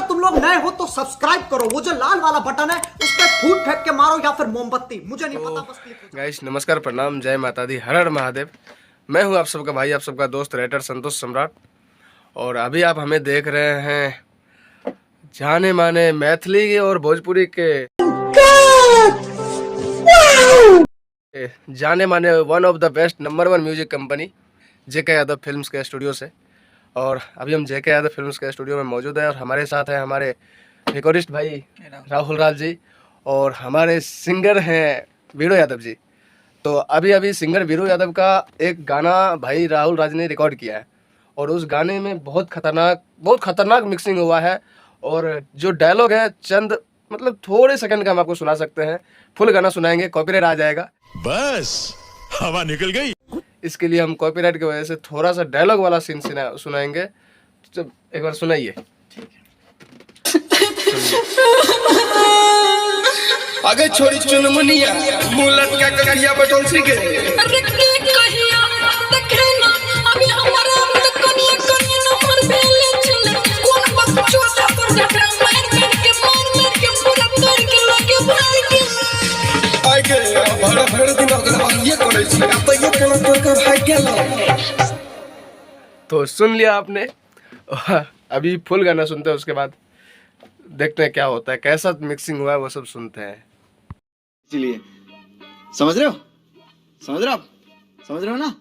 तुम लोग नए हो तो सब्सक्राइब करो, वो जो लाल वाला बटन है उस पर फूट फेंक के मारो या फिर मोमबत्ती, मुझे नहीं पता, बस क्लिक करो। गाइस नमस्कार, प्रणाम, जय माता दी, हर हर महादेव। मैं हूं आप सबका भाई, आप सबका दोस्त राइटर संतोष सम्राट। और अभी आप हमें देख रहे हैं जाने माने मैथिली और भोजपुरी के जाने माने one of the best number 1 music company JK Yadav films के स्टूडियो से। और अभी हम जेके यादव फिल्म्स के स्टूडियो में मौजूद है और हमारे साथ है हमारे रिकॉर्डिस्ट भाई राहुल राज जी और हमारे सिंगर हैं वीरू यादव जी। तो अभी अभी सिंगर वीरू यादव का एक गाना भाई राहुल राज ने रिकॉर्ड किया है और उस गाने में बहुत खतरनाक मिक्सिंग हुआ है। और जो डायलॉग है चंद मतलब थोड़े सेकंड का हम आपको सुना सकते हैं, फुल गाना सुनाएंगे कॉपीराइट आ जाएगा, बस हवा निकल गई। इसके लिए हम कॉपीराइट की वजह से थोड़ा सा डायलॉग वाला सीन सुनाएंगे। तो एक बार सुनाइए। आगे छोड़ी चुनमुनिया मुलट का कहिया बटन सीखे अरे के कहिया देखे ना अभी हमारा तक कनिया कनिया नंबर बेले चले कौन बच्चा पर झगड़ा मार के पूरा तोड़ के लगे भाई के आगे भड़ दिन अगर ये करे छी अब तो ये केना तोड़ के भाई गेल। तो सुन लिया आपने। अभी फुल गाना सुनते हैं, उसके बाद देखते हैं क्या होता है, कैसा मिक्सिंग हुआ है वो सब सुनते हैं। इसीलिए समझ रहे हो ना?